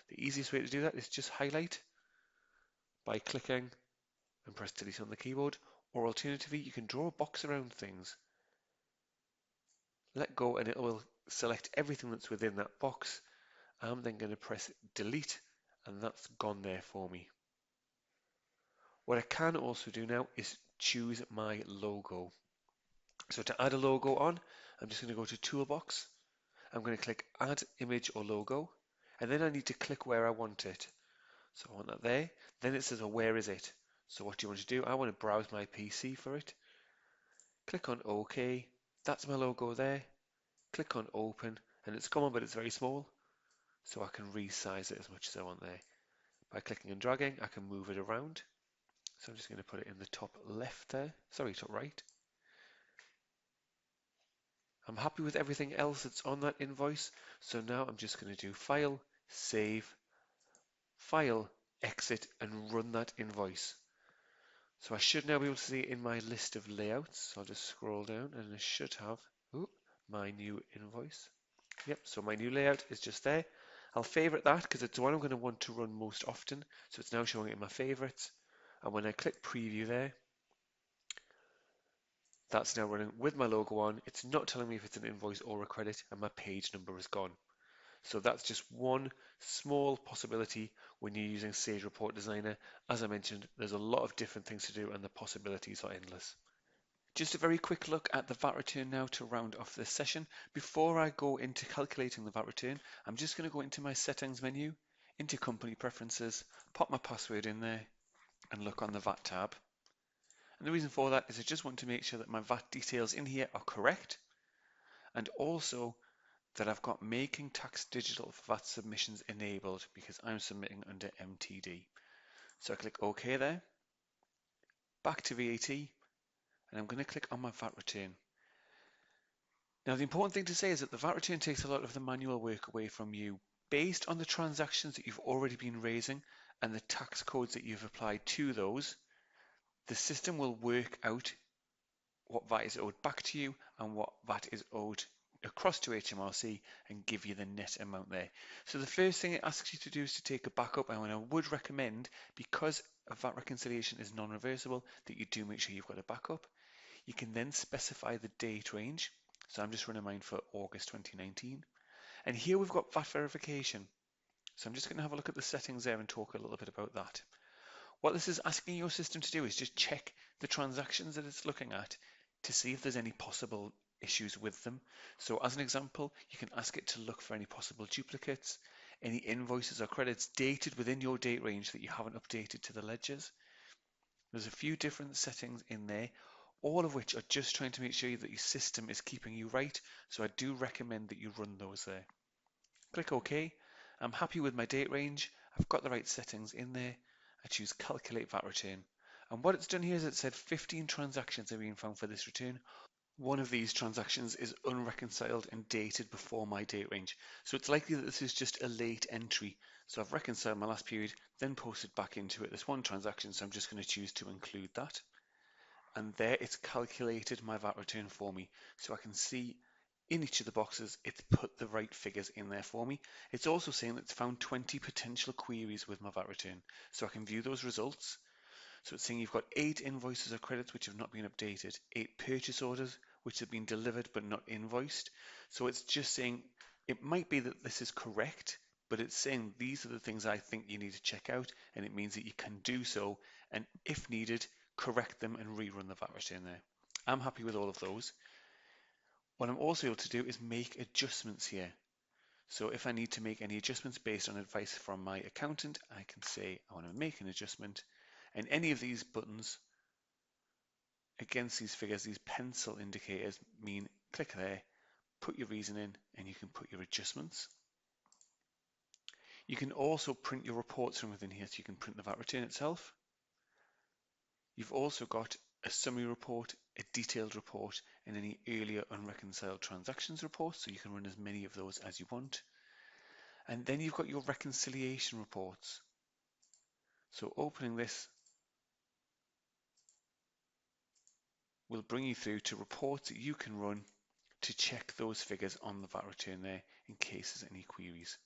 The easiest way to do that is just highlight by clicking and press delete on the keyboard, or alternatively, you can draw a box around things. Let go and it will select everything that's within that box. I'm then going to press delete, and that's gone there for me. What I can also do now is choose my logo. So to add a logo on, I'm just going to go to Toolbox. I'm going to click Add Image or Logo, and then I need to click where I want it. So I want that there. Then it says, well, where is it? So what do you want to do? I want to browse my PC for it. Click on OK. That's my logo there. Click on Open, and it's come on, but it's very small. So I can resize it as much as I want there. By clicking and dragging, I can move it around. So I'm just going to put it in the top left there. Sorry, top right. I'm happy with everything else that's on that invoice. So now I'm just going to do File, Save, File, Exit, and run that invoice. So I should now be able to see it in my list of layouts. So I'll just scroll down and I should have my new invoice. Yep, so my new layout is just there. I'll favorite that because it's the one I'm going to want to run most often. So it's now showing it in my favorites. And when I click preview there, that's now running with my logo on. It's not telling me if it's an invoice or a credit, and my page number is gone. So that's just one small possibility when you're using Sage Report Designer. As I mentioned, there's a lot of different things to do and the possibilities are endless. Just a very quick look at the VAT return now to round off this session. Before I go into calculating the VAT return, I'm just going to go into my settings menu, into company preferences, pop my password in there and look on the VAT tab. And the reason for that is I just want to make sure that my VAT details in here are correct, and also that I've got making tax digital for VAT submissions enabled because I'm submitting under MTD. So I click OK there, back to VAT, and I'm going to click on my VAT return. Now the important thing to say is that the VAT return takes a lot of the manual work away from you. Based on the transactions that you've already been raising and the tax codes that you've applied to those, the system will work out what VAT is owed back to you and what VAT is owed across to HMRC and give you the net amount there. So the first thing it asks you to do is to take a backup, and I would recommend, because a VAT reconciliation is non-reversible, that you do make sure you've got a backup. You can then specify the date range. So I'm just running mine for August 2019. And here we've got VAT verification. So I'm just going to have a look at the settings there and talk a little bit about that. What this is asking your system to do is just check the transactions that it's looking at to see if there's any possible issues with them. So as an example, you can ask it to look for any possible duplicates, any invoices or credits dated within your date range that you haven't updated to the ledgers. There's a few different settings in there, all of which are just trying to make sure that your system is keeping you right. So I do recommend that you run those there. Click OK. I'm happy with my date range. I've got the right settings in there. I choose Calculate VAT Return. And what it's done here is it said 15 transactions are being found for this return. One of these transactions is unreconciled and dated before my date range. So it's likely that this is just a late entry. So I've reconciled my last period, then posted back into it. There's one transaction, so I'm just going to choose to include that. And there it's calculated my VAT return for me. So I can see in each of the boxes, it's put the right figures in there for me. It's also saying that it's found 20 potential queries with my VAT return. So I can view those results. So it's saying you've got 8 invoices or credits which have not been updated, 8 purchase orders which have been delivered but not invoiced. So it's just saying it might be that this is correct, but it's saying these are the things I think you need to check out, and it means that you can do so, and if needed, correct them and rerun the VAT return there. I'm happy with all of those. What I'm also able to do is make adjustments here. So if I need to make any adjustments based on advice from my accountant, I can say I want to make an adjustment, and any of these buttons against these figures, these pencil indicators, mean click there, put your reason in, and you can put your adjustments. You can also print your reports from within here, so you can print the VAT return itself. You've also got a summary report a detailed report, and any earlier unreconciled transactions report, so you can run as many of those as you want. And then you've got your reconciliation reports. So opening this will bring you through to reports that you can run to check those figures on the VAT return there in case there's any queries.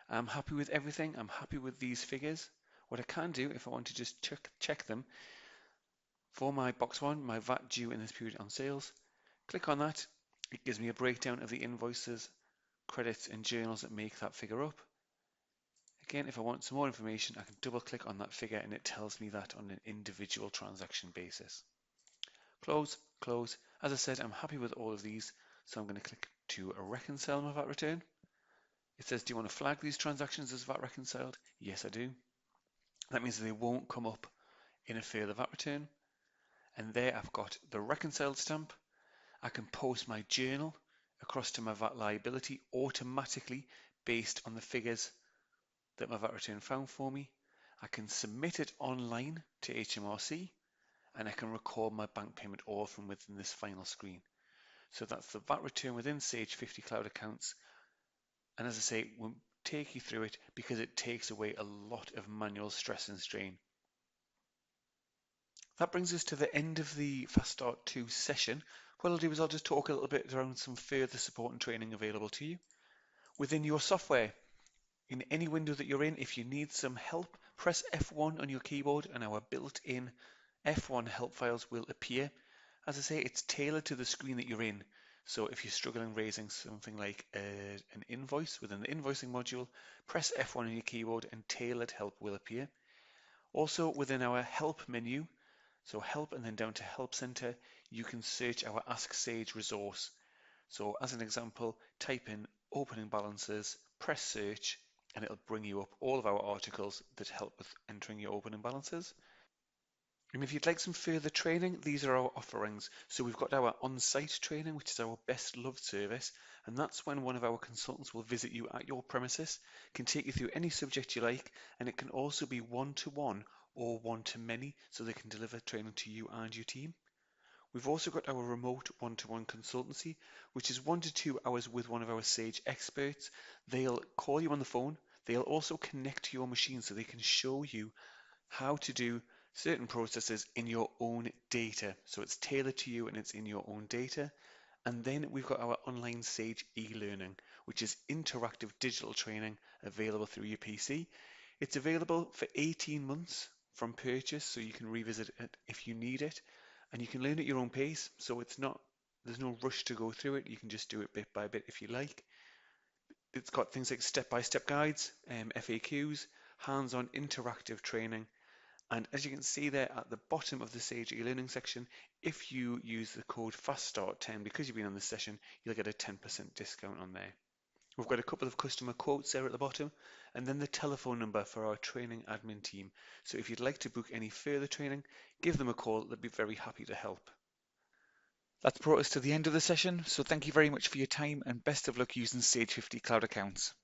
I'm happy with everything. I'm happy with these figures. What I can do, if I want to just check them, for my box one, my VAT due in this period on sales, click on that. It gives me a breakdown of the invoices, credits, and journals that make that figure up. Again, if I want some more information, I can double click on that figure and it tells me that on an individual transaction basis. Close, close. As I said, I'm happy with all of these, so I'm going to click to reconcile my VAT return. It says, do you want to flag these transactions as VAT reconciled? Yes, I do. That means they won't come up in a further VAT return. And there I've got the reconciled stamp. I can post my journal across to my VAT liability automatically based on the figures that my VAT return found for me. I can submit it online to HMRC, and I can record my bank payment all from within this final screen. So that's the VAT return within Sage 50 Cloud Accounts. And as I say, we'll take you through it because it takes away a lot of manual stress and strain. That brings us to the end of the Fast Start 2 session. What I'll do is I'll just talk a little bit around some further support and training available to you. Within your software, in any window that you're in, if you need some help, press F1 on your keyboard and our built-in F1 help files will appear. As I say, it's tailored to the screen that you're in. So if you're struggling raising something like an invoice within the invoicing module, press F1 on your keyboard and tailored help will appear. Also within our help menu, so help and then down to help center, you can search our Ask Sage resource. So as an example, type in opening balances, press search, and it'll bring you up all of our articles that help with entering your opening balances. And if you'd like some further training, these are our offerings. So we've got our on-site training, which is our best loved service, and that's when one of our consultants will visit you at your premises, can take you through any subject you like, and it can also be one-to-one or one-to-many, so they can deliver training to you and your team. We've also got our remote one-to-one consultancy, which is 1 to 2 hours with one of our Sage experts. They'll call you on the phone. They'll also connect to your machine so they can show you how to do certain processes in your own data. So it's tailored to you and it's in your own data. And then we've got our online Sage e-learning, which is interactive digital training available through your PC. It's available for 18 months from purchase, so you can revisit it if you need it. And you can learn at your own pace, so there's no rush to go through it. You can just do it bit by bit if you like. It's got things like step-by-step guides, FAQs, hands-on interactive training. And as you can see there at the bottom of the Sage e-learning section, if you use the code FASTSTART10 because you've been on this session, you'll get a 10% discount on there. We've got a couple of customer quotes there at the bottom, and then the telephone number for our training admin team. So if you'd like to book any further training, give them a call. They'll be very happy to help. That's brought us to the end of the session, so thank you very much for your time and best of luck using Sage 50 Cloud Accounts.